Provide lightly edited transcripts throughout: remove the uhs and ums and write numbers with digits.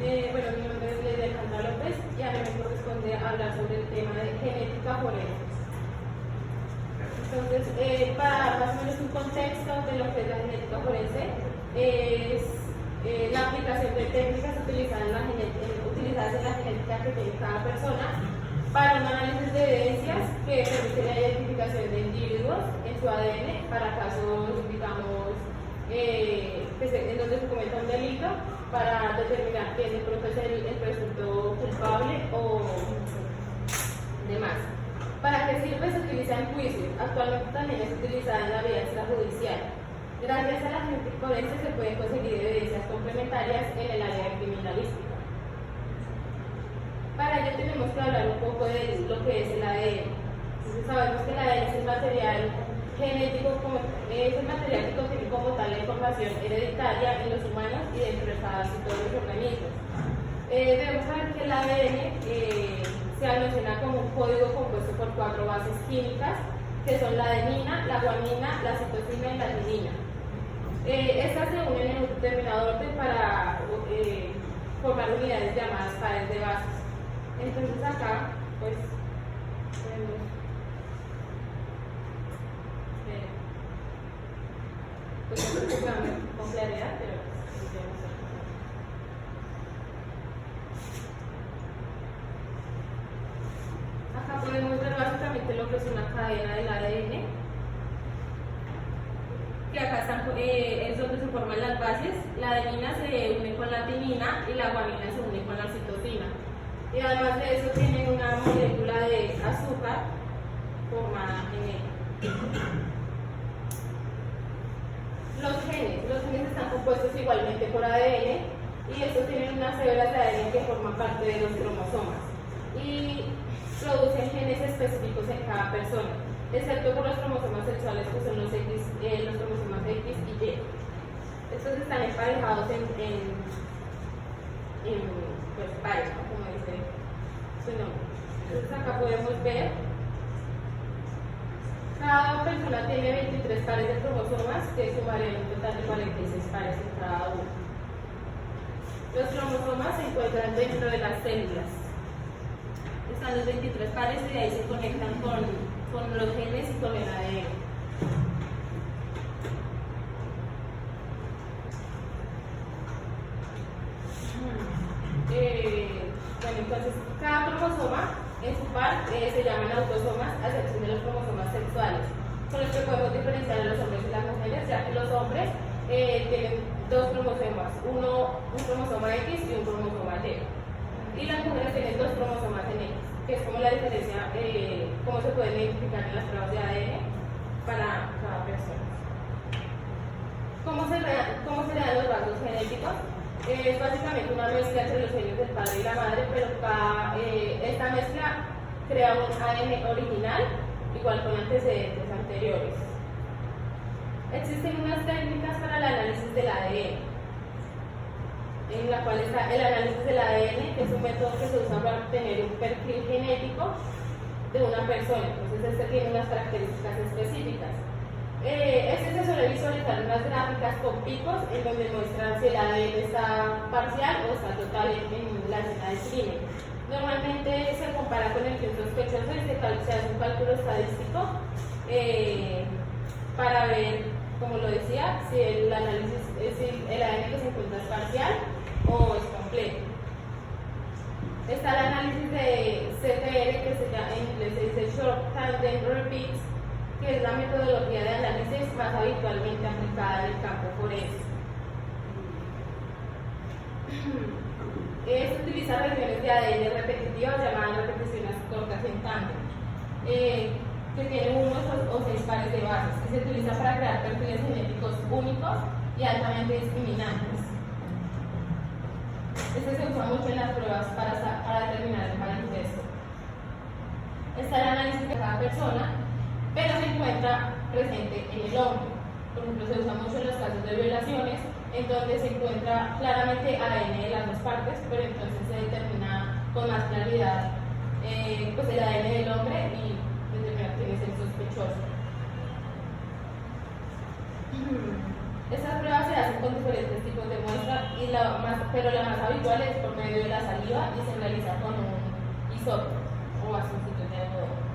Bueno, mi nombre es Lady Alejandra López y a mí me corresponde hablar sobre el tema de genética forense. Entonces, para dar más o menos un contexto de lo que es la genética forense, es la aplicación de técnicas utilizadas en la genética que tiene cada persona para un análisis de evidencias que permite la identificación de individuos en su ADN para casos, digamos, en donde se cometa un delito, para determinar quién de pronto es el presunto culpable o demás. ¿Para qué sirve? Se utiliza en juicios. Actualmente también es utilizada en la vía extrajudicial. Gracias a la genética forense se pueden conseguir evidencias complementarias en el área criminalística. Para ello tenemos que hablar un poco de lo que es el ADN. Entonces sabemos que el ADN es el material genético, es el material que contiene como tal la información hereditaria en los humanos y dentro de casi todos los organismos. Debemos saber que el ADN se almacena como un código compuesto por 4 bases químicas, que son la adenina, la guanina, la citosina y la adenina. Estas se unen en un determinado orden para formar unidades llamadas pares de bases. Entonces acá, pues, podemos con claridad, pero acá podemos ver básicamente lo que es una cadena del ADN, que acá están, es donde se forman las bases. La adenina se une con la timina y la guanina se une con la citosina. Y además de eso tienen una molécula de azúcar formada en ella. Los genes están compuestos igualmente por ADN y estos tienen unas células de ADN que forman parte de los cromosomas y producen genes específicos en cada persona, excepto por los cromosomas sexuales que son los cromosomas X y Y. Estos están emparejados en pues, pares, ¿no? Como dice su nombre. Entonces acá podemos ver cada persona tiene 23 pares de cromosomas que sumarían un total de 46 pares en cada uno. Los cromosomas se encuentran dentro de las células. Están los 23 pares y de ahí se conectan con los genes y con el ADN. Bueno, entonces cada cromosoma en su par se llaman autosomas, a excepción de los cromosomas sexuales, con los que podemos diferenciar a los hombres y las mujeres, ya que los hombres tienen 2 cromosomas, un cromosoma X y un cromosoma Y. Y las mujeres tienen 2 cromosomas en X, que es como la diferencia, cómo se pueden identificar en las pruebas de ADN para cada persona. ¿Cómo se le dan los rasgos genéticos? Es básicamente una mezcla entre los genes del padre y la madre, pero esta mezcla crea un ADN original, igual con antecedentes anteriores. Existen unas técnicas para el análisis del ADN, en la cual está el análisis del ADN, que es un método que se usa para obtener un perfil genético de una persona. Entonces este tiene unas características específicas. Este se suele visualizar en unas gráficas con picos en donde muestran si el ADN está parcial o está total en la escena del crimen. Normalmente se compara con el que un sospechoso y se hace un cálculo estadístico para ver, como lo decía, si el ADN que se encuentra es parcial o es completo. Está el análisis de CTR, que se llama, en inglés se dice Short Tandem Repeats, que es la metodología de análisis más habitualmente aplicada en el campo forense. Se utiliza regiones de ADN repetitivas llamadas repeticiones cortas en tándem, que tienen 1 o 6 pares de bases, que se utiliza para crear perfiles genéticos únicos y altamente discriminantes. Este se usa mucho en las pruebas para determinar el parentesco. Está el análisis de cada persona, pero se encuentra presente en el hombre. Por ejemplo, se usa mucho en los casos de violaciones, en donde se encuentra claramente ADN de las 2 partes, pero entonces se determina con más claridad pues el ADN del hombre y determina quién es el sospechoso. Estas pruebas se hacen con diferentes tipos de muestras, pero la más habitual es por medio de la saliva y se realiza con un hisopo o bastoncito de algodón.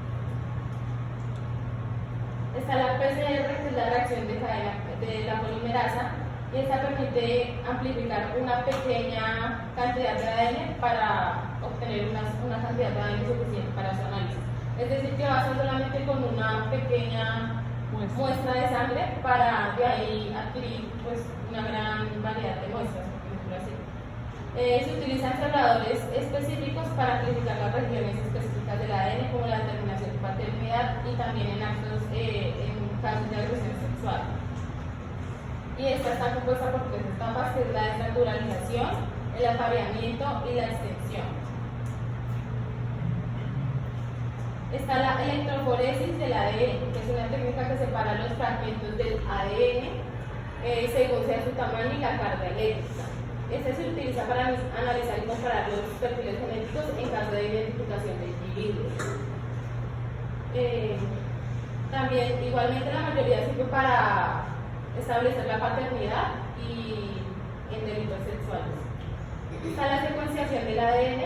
Está la PCR, que es la reacción de cadena de la polimerasa, y esta permite amplificar una pequeña cantidad de ADN para obtener una cantidad de ADN suficiente para su análisis. Es decir, que basta solamente con una pequeña muestra de sangre para de ahí adquirir pues, una gran variedad de muestras, por decirlo así. Se utilizan cerradores específicos para amplificar las regiones específicas del ADN, como la determinación de paternidad y también en casos de agresión sexual. Y esta está compuesta por tres etapas, que es la desnaturalización, el apareamiento y la extensión. Está la electroforesis del ADN, que es una técnica que separa los fragmentos del ADN según sea su tamaño y la carga eléctrica. Este se utiliza para analizar y comparar los perfiles genéticos en caso de identificación de individuos. También, igualmente, la mayoría sirve para establecer la paternidad y en delitos sexuales. Está la secuenciación del ADN,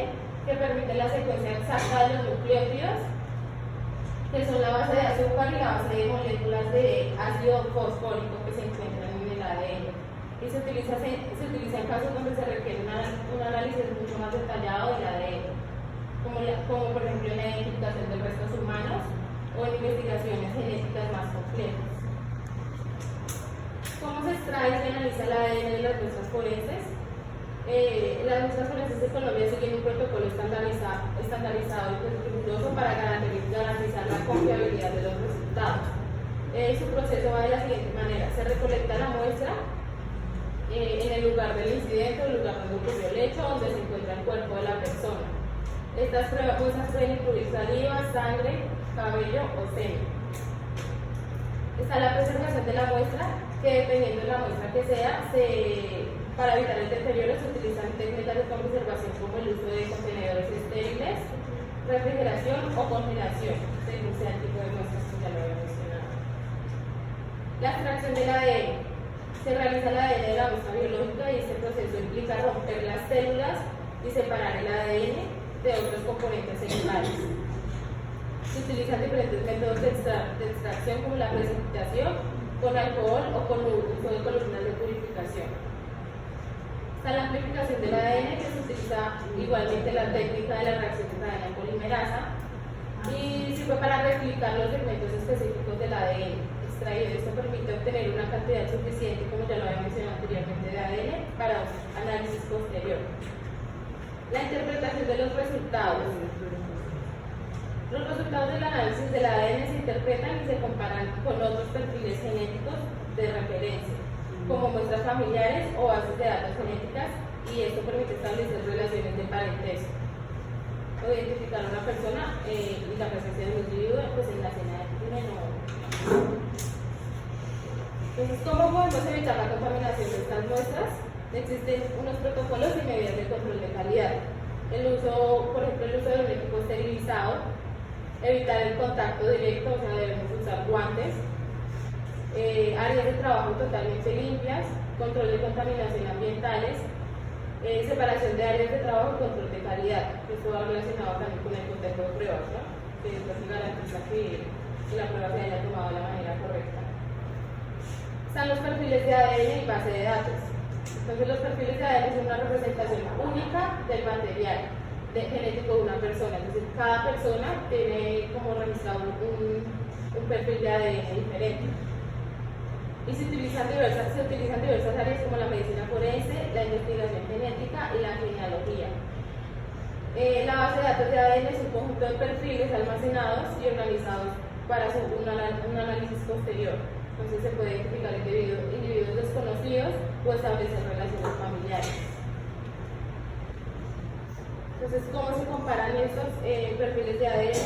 que permite la secuencia exacta de los nucleótidos, que son la base de azúcar y la base de moléculas de ácido fosfórico que se encuentran en el ADN. Y se utiliza en casos donde se requiere un análisis mucho más detallado del ADN, como por ejemplo en la identificación de restos humanos o en investigaciones genéticas más complejas. ¿Cómo se extrae y se analiza el ADN de las muestras forenses? Las muestras forenses de Colombia siguen un protocolo estandarizado y riguroso para garantizar la confiabilidad de los resultados. Su proceso va de la siguiente manera: se recolecta la muestra en el lugar del incidente o el lugar donde ocurrió el hecho, donde se encuentra el cuerpo de la persona. Estas muestras pueden incluir saliva, sangre, cabello o semen. Está la preservación de la muestra, que dependiendo de la muestra que sea, para evitar el deterioro se utilizan técnicas de conservación como el uso de contenedores estériles, refrigeración o congelación, según sea el tipo de muestras que ya lo había mencionado. La extracción del ADN. Se realiza el ADN de la muestra biológica y este proceso implica romper las células y separar el ADN de otros componentes celulares. Se utilizan diferentes métodos de extracción, como la precipitación, con alcohol o con uso de columnas de purificación. Está la amplificación del ADN, que se utiliza igualmente la técnica de la reacción de cadena polimerasa y sirve para replicar los segmentos específicos del ADN extraído. Esto permite obtener una cantidad suficiente, como ya lo había mencionado anteriormente, de ADN para un análisis posterior. La interpretación de los resultados. Los resultados del análisis del ADN se interpretan y se comparan con otros perfiles genéticos de referencia, como muestras familiares o bases de datos genéticas, y esto permite establecer relaciones de parentesco o identificar a una persona y la presencia de un individuo pues, en la escena del crimen. Entonces, ¿cómo podemos evitar la contaminación de estas muestras? Existen unos protocolos y medidas de control de calidad. Por ejemplo, el uso de un equipo esterilizado, evitar el contacto directo, o sea, debemos usar guantes, áreas de trabajo totalmente limpias, control de contaminación ambientales, separación de áreas de trabajo y control de calidad. Esto va relacionado también con el contexto de pruebas, ¿no? Que esto se garantiza que la prueba se haya tomado de la manera correcta. Están los perfiles de ADN y base de datos. Entonces, los perfiles de ADN son una representación única del material genético de una persona. Es decir, cada persona tiene como registrado un perfil de ADN diferente. Y se utilizan diversas áreas como la medicina forense, la investigación genética y la genealogía. La base de datos de ADN es un conjunto de perfiles almacenados y organizados para un análisis posterior. Entonces se puede identificar individuos desconocidos o establecer relaciones familiares. Entonces, ¿cómo se comparan estos perfiles de ADN?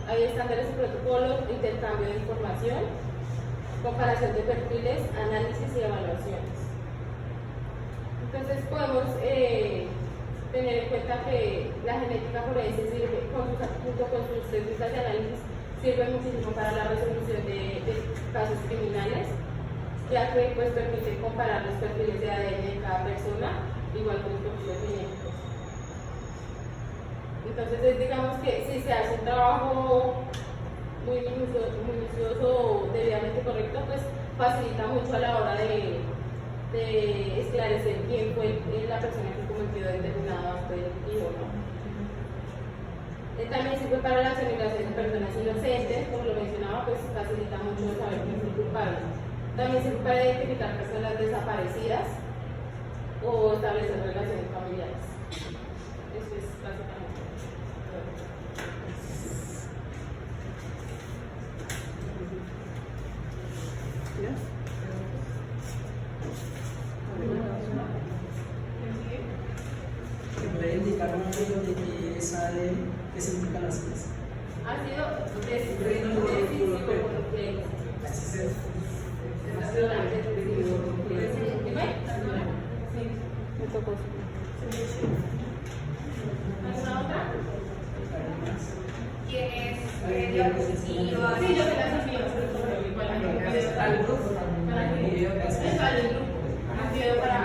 Hay estándares y protocolos, intercambio de información, comparación de perfiles, análisis y evaluaciones. Entonces, podemos tener en cuenta que la genética forense sirve, junto con sus técnicas de análisis, sirve muchísimo para la resolución de casos criminales, ya que pues permite comparar los perfiles de ADN de cada persona, igual que los perfiles genéticos. Entonces, digamos que si se hace un trabajo muy minucioso, debidamente correcto, pues facilita mucho a la hora de esclarecer quién fue la persona que cometió determinado acto delictivo, ¿no? También sirve para la exoneración de personas inocentes, como lo mencionaba, pues facilita mucho saber quién fue el culpable. También sirve para identificar personas desaparecidas o establecer relaciones familiares. Eso es básicamente. ¿Puede indicar un ejemplo de qué es ADN? ¿Qué significan las siglas? Ha sido decisivo complejo. Me tocó. ¿Alguna otra? ¿Quién es diapositiva? Sí, yo se las envío, igualmente. Al grupo. Para que es al grupo. Envío para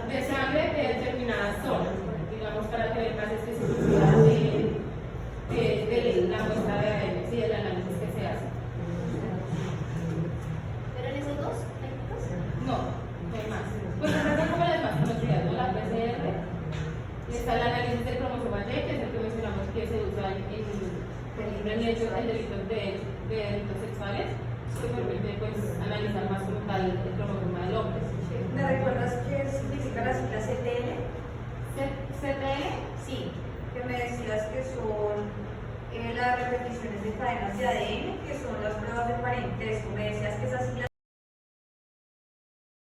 de sangre de determinadas zonas, digamos, para tener más especificidad de la muestra de ADN y del análisis que se hace. ¿Pero en esos dos técnicos? No, no hay más. Pues esas son como las más conocidas, ¿no? La PCR, está el análisis del cromosoma Y, que es el que mencionamos que se usa en delitos de delitos sexuales, que permite pues analizar más como tal el cromosoma del hombre. ¿Me recuerdas qué significa la sigla CTL? ¿CTL? Sí, que me decías que son las repeticiones de cadenas de ADN, que son las pruebas de parentesco